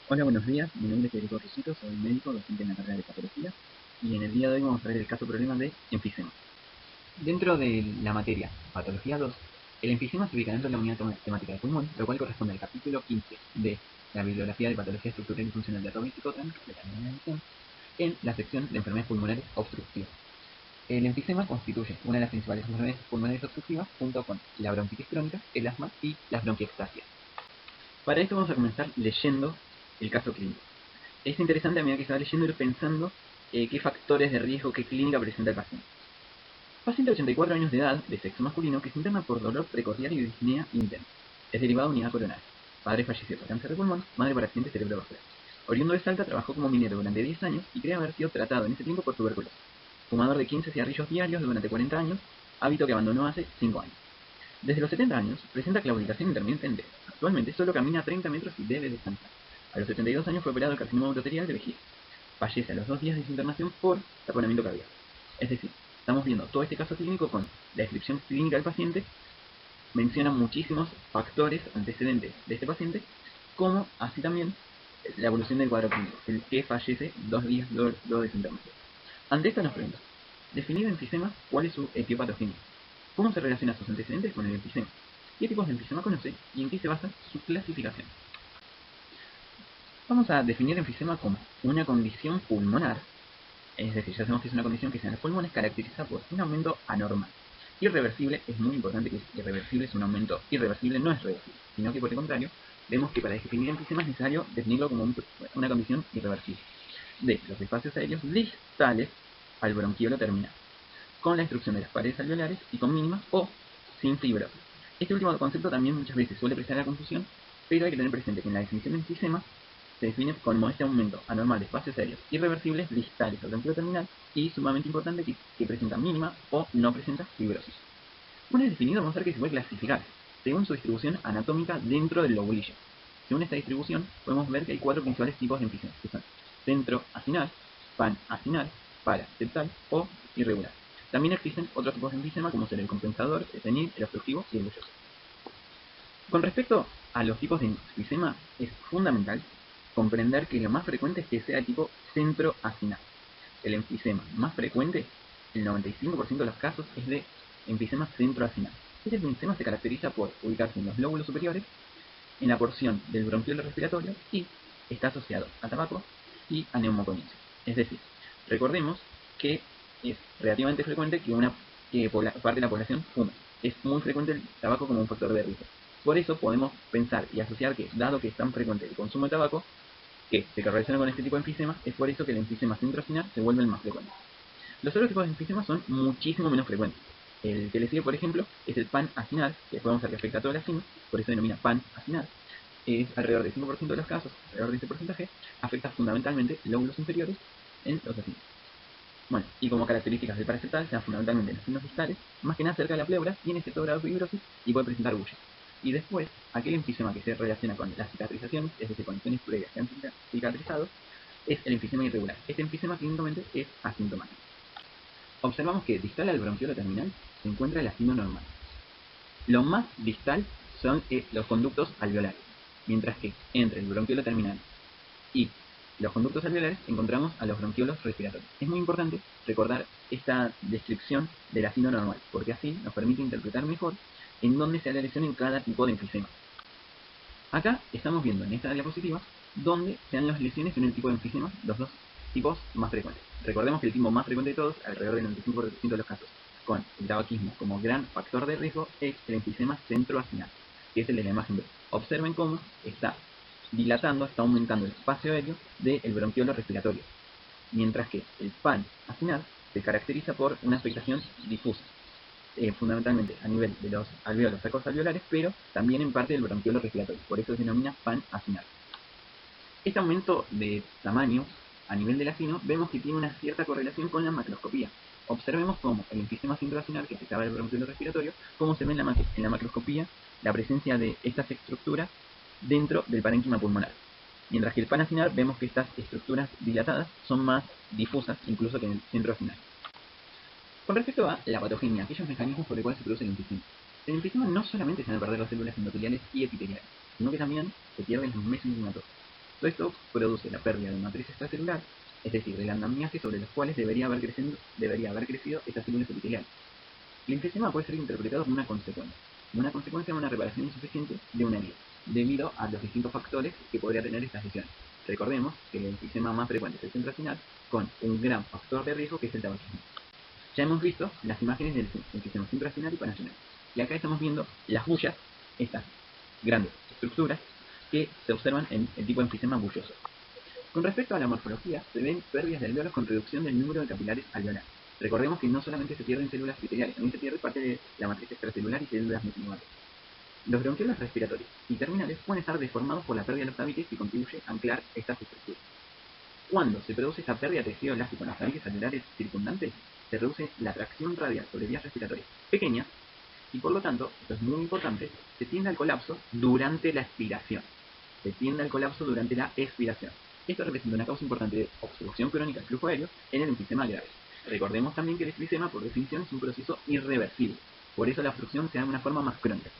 Hola, buenos días. Mi nombre es Federico Rosito, soy médico, docente en la carrera de patología y en el día de hoy vamos a ver el caso problema de enfisema. Dentro de la materia Patología 2, el enfisema se ubica dentro de la unidad temática de pulmón, lo cual corresponde al capítulo 15 de la bibliografía de Patología Estructural y Funcional de Robert Cotran, de la novena edición, en la sección de enfermedades pulmonares obstructivas. El enfisema constituye una de las principales enfermedades pulmonares obstructivas junto con la bronquitis crónica, el asma y las bronquiectasias. Para esto vamos a comenzar leyendo el caso clínico. Es interesante a medida que se va leyendo ir pensando qué factores de riesgo, qué clínica presenta el paciente. Paciente de 84 años de edad, de sexo masculino, que se interna por dolor precordial y disnea intensa. Es derivado de unidad coronaria. Padre falleció por cáncer de pulmón, madre por accidente cerebrovascular. Oriundo de Salta, trabajó como minero durante 10 años y cree haber sido tratado en ese tiempo por tuberculosis. Fumador de 15 cigarrillos diarios durante 40 años, hábito que abandonó hace 5 años. Desde los 70 años, presenta claudicación intermitente. Actualmente solo camina 30 metros y debe descansar. A los 72 años fue operado el carcinoma uroterial de vejiga. Fallece a los 2 días de su internación por taponamiento cardíaco. Es decir, estamos viendo todo este caso clínico con la descripción clínica del paciente, menciona muchísimos factores antecedentes de este paciente, como así también la evolución del cuadro clínico, el que fallece 2 días luego de su internación. Ante esto nos pregunta, definido enfisema, ¿cuál es su etiopatogenia? ¿Cómo se relaciona sus antecedentes con el enfisema? ¿Qué tipos de enfisema conoce y en qué se basa su clasificación? Vamos a definir enfisema como una condición pulmonar, es decir, ya sabemos que es una condición que se en los pulmones caracterizada por un aumento anormal. Irreversible, es muy importante que irreversible es un aumento irreversible, no es reversible, sino que por el contrario, vemos que para definir enfisema es necesario definirlo como una condición irreversible de los espacios aéreos distales al bronquiolo terminal, con la destrucción de las paredes alveolares y con mínima o sin fibrosis. Este último concepto también muchas veces suele prestar la confusión, pero hay que tener presente que en la definición de enfisema se define como este aumento anormal de espacios aéreos irreversibles distales al bronquiolo terminal y, sumamente importante, que presenta mínima o no presenta fibrosis. Una vez definido, vamos a ver que se puede clasificar según su distribución anatómica dentro del lobulillo. Según esta distribución, podemos ver que hay 4 principales tipos de enfisema, que son centroacinal, panacinal, paraseptal o irregular. También existen otros tipos de enfisema como ser el compensador, el senil, el obstructivo y el bulloso. Con respecto a los tipos de enfisema, es fundamental comprender que lo más frecuente es que sea tipo centroacinal. El enfisema más frecuente, el 95% de los casos, es de enfisema centroacinal. Este enfisema se caracteriza por ubicarse en los lóbulos superiores, en la porción del bronquiolo respiratorio y está asociado a tabaco y a neumoconiosis. Es decir, recordemos que es relativamente frecuente que una parte de la población fume. Es muy frecuente el tabaco como un factor de riesgo. Por eso podemos pensar y asociar que, dado que es tan frecuente el consumo de tabaco, que se correlaciona con este tipo de enfisema, es por eso que el enfisema centroacinal se vuelve el más frecuente. Los otros tipos de enfisema son muchísimo menos frecuentes. El que le sigue, por ejemplo, es el panacinal, que podemos ver que afecta a toda la sino, por eso se denomina panacinal. Es alrededor del 5% de los casos, alrededor de este porcentaje, afecta fundamentalmente lóbulos inferiores en los acinos. Bueno, y como características del paraseptal se dan fundamentalmente en los signos distales, más que nada cerca de la pleura, tiene cierto grado de fibrosis y puede presentar bulla. Y después, aquel enfisema que se relaciona con las cicatrizaciones, es decir, con lesiones previas que han cicatrizado, es el enfisema irregular. Este enfisema clínicamente es asintomático. Observamos que distal al bronquiolo terminal se encuentra el acino normal. Lo más distal son los conductos alveolares, mientras que entre el bronquiolo terminal y los conductos alveolares encontramos a los bronquiolos respiratorios. Es muy importante recordar esta descripción del acino normal, porque así nos permite interpretar mejor en dónde se da la lesión en cada tipo de enfisema. Acá estamos viendo en esta diapositiva dónde se dan las lesiones en el tipo de enfisema, los dos tipos más frecuentes. Recordemos que el tipo más frecuente de todos, alrededor del 95% de los casos, con el tabaquismo como gran factor de riesgo, es el enfisema centroacinal, que es el de la imagen B. Observen cómo está dilatando, está aumentando el espacio aéreo del bronquiolo respiratorio, mientras que el panacinal se caracteriza por una afectación difusa, fundamentalmente a nivel de los alveolos alveolares, pero también en parte del bronquiolo respiratorio, por eso se denomina panacinal. Este aumento de tamaño a nivel del acino vemos que tiene una cierta correlación con la macroscopía. Observemos cómo el enfisema centroacinal, que afectaba el bronquiolo respiratorio, cómo se ve en la macroscopía la presencia de estas estructuras dentro del parénquima pulmonar. Mientras que el panacinal vemos que estas estructuras dilatadas son más difusas incluso que en el centroacinal. Con respecto a la patogenia, aquellos mecanismos por los cuales se produce el enfisema no solamente se van a perder las células endoteliales y epiteliales, sino que también se pierden los mesenquimatosos. Todo esto produce la pérdida de matriz extracelular, es decir, del andamiaje sobre los cuales debería haber crecido estas células epiteliales. El enfisema puede ser interpretado como una consecuencia de una reparación insuficiente de una herida, debido a los distintos factores que podría tener estas lesiones. Recordemos que el enfisema más frecuente es el centroacinal, con un gran factor de riesgo que es el tabaquismo. Ya hemos visto las imágenes del enfisema centroacinal y paracinal, y acá estamos viendo las bullas, estas grandes estructuras que se observan en el tipo de enfisema bulloso. Con respecto a la morfología, se ven pérdidas de alveolos con reducción del número de capilares alveolares. Recordemos que no solamente se pierden células epiteliales, también se pierde parte de la matriz extracelular y células mesencémicas. Los bronquiolos respiratorios y terminales pueden estar deformados por la pérdida de los tabiques que contribuye a anclar estas estructuras. Cuando se produce esta pérdida de tejido elástico en los tabiques alveolares circundantes, se reduce la tracción radial sobre vías respiratorias pequeñas y por lo tanto, esto es muy importante, se tiende al colapso durante la expiración. Esto representa una causa importante de obstrucción crónica del flujo aéreo en el enfisema grave. Recordemos también que el enfisema, por definición, es un proceso irreversible. Por eso la obstrucción se da de una forma más crónica.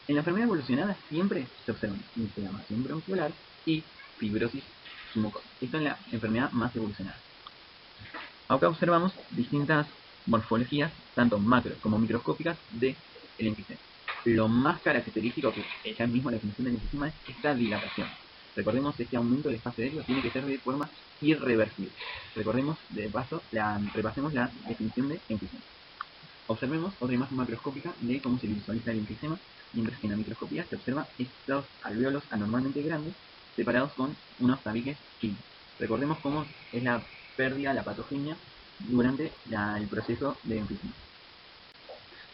En la enfermedad evolucionada siempre se observan inflamación bronquiolar y fibrosis mucosa. Esto en la enfermedad más evolucionada. Acá observamos distintas morfologías, tanto macro como microscópicas, del enfisema. Lo más característico, que ya mismo la definición del enfisema, es esta dilatación. Recordemos que este aumento del espacio aéreo tiene que ser de forma irreversible. Recordemos, repasemos la definición de enfisema. Observemos otra imagen macroscópica de cómo se visualiza el enfisema, mientras que en la microscopía se observan estos alvéolos anormalmente grandes separados con unos tabiques finos. Recordemos cómo es la pérdida, la patogenia durante el proceso de enfisema.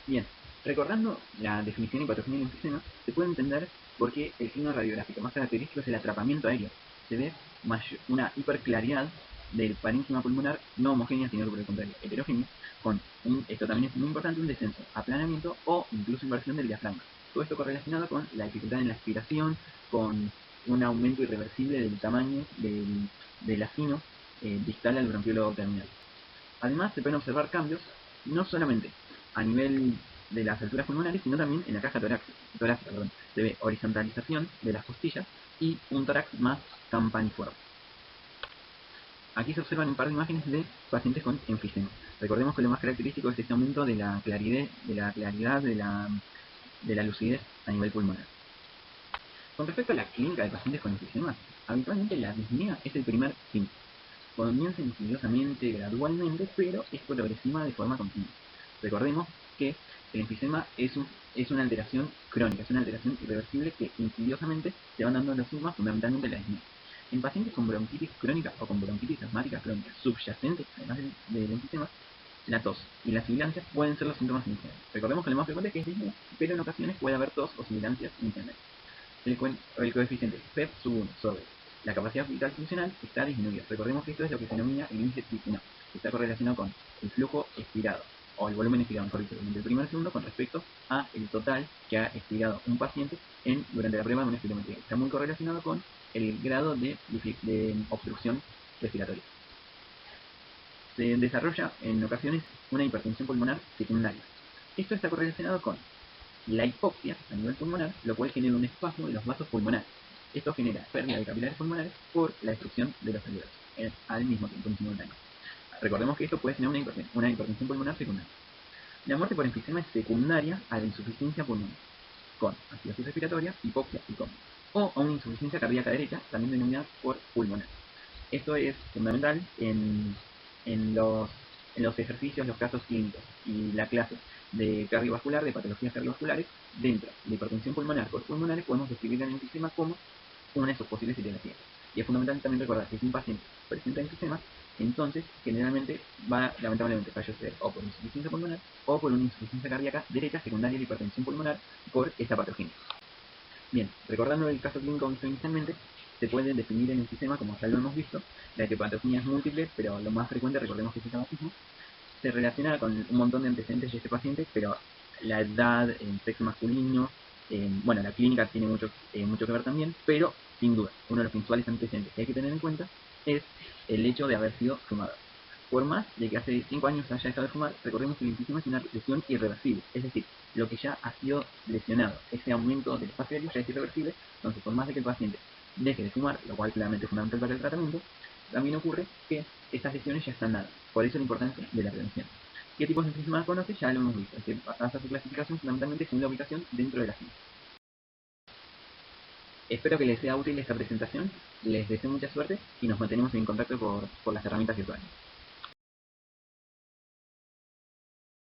Bien, recordando la definición y patogenia del enfisema, se puede entender por qué el signo radiográfico más característico es el atrapamiento aéreo. Se ve una hiperclaridad del parénquima pulmonar no homogénea, sino por el contrario, heterogénea, con esto también es muy importante, un descenso, aplanamiento o incluso inversión del diafragma. Todo esto correlacionado con la dificultad en la aspiración, con un aumento irreversible del tamaño del acino distal al bronquiolo terminal. Además, se pueden observar cambios no solamente a nivel de las alturas pulmonares, sino también en la caja torácica. Se ve horizontalización de las costillas y un tórax más campaniforme. Aquí se observan un par de imágenes de pacientes con enfisema. Recordemos que lo más característico es este aumento de la claridad, de la lucidez a nivel pulmonar. Con respecto a la clínica de pacientes con enfisema, habitualmente la disnea es el primer síntoma. Comienza insidiosamente, gradualmente, pero es progresiva de forma continua. Recordemos que el enfisema es una alteración crónica, es una alteración irreversible que insidiosamente se van dando los síntomas, fundamentalmente la disnea. En pacientes con bronquitis crónica o con bronquitis asmática crónica subyacente, además del enfisema, la tos y las sibilancias pueden ser los síntomas iniciales. Recordemos que lo más frecuente es que es disnea, pero en ocasiones puede haber tos o sibilancias iniciales. El coeficiente PEP sub 1 sobre la capacidad vital funcional está disminuida. Recordemos que esto es lo que se denomina el índice Ticunov, que está correlacionado con el flujo expirado, o el volumen expirado, mejor dicho, durante el primer segundo con respecto a el total que ha expirado un paciente durante la prueba de una espirometría. Está muy correlacionado con el grado de obstrucción respiratoria. Se desarrolla en ocasiones una hipertensión pulmonar secundaria. Esto está correlacionado con la hipoxia a nivel pulmonar, lo cual genera un espasmo de los vasos pulmonares. Esto genera pérdida de capilares pulmonares por la destrucción de los alveolos al mismo tiempo, en simultáneo. Recordemos que esto puede generar una hipertensión pulmonar secundaria. La muerte por enfisema es secundaria a la insuficiencia pulmonar, con acidosis respiratoria, hipoxia y coma, o a una insuficiencia cardíaca derecha, también denominada por pulmonar. Esto es fundamental en los ejercicios, los casos clínicos y la clase de cardiovascular, de patologías cardiovasculares. Dentro de hipertensión pulmonar por pulmonares podemos describir el enfisema como una de sus posibles etiologías. Y es fundamental también recordar que si un paciente presenta enfisema, entonces generalmente va lamentablemente a fallecer o por insuficiencia pulmonar o por una insuficiencia cardíaca derecha secundaria de hipertensión pulmonar por esta patología. Bien, recordando el caso clínico visto inicialmente, se puede definir el enfisema, como ya lo hemos visto. La etiopatología es múltiple, pero lo más frecuente, recordemos que es el tabaquismo. Se relaciona con un montón de antecedentes de este paciente, pero la edad, el sexo masculino, bueno, la clínica tiene mucho que ver también, pero sin duda, uno de los principales antecedentes que hay que tener en cuenta es el hecho de haber sido fumador. Por más de que hace 5 años haya dejado de fumar, recordemos que el enfisema es una lesión irreversible, es decir, lo que ya ha sido lesionado, ese aumento del espacio aéreo ya es irreversible. Entonces, por más de que el paciente deje de fumar, lo cual claramente es fundamental para el tratamiento, también ocurre que estas lesiones ya están dadas. Por eso la importancia de la prevención. ¿Qué tipos de enfisema conoce? Ya lo hemos visto. Que basadas a su clasificación fundamentalmente según la ubicación dentro de la ciencia. Espero que les sea útil esta presentación, les deseo mucha suerte y nos mantenemos en contacto por las herramientas virtuales.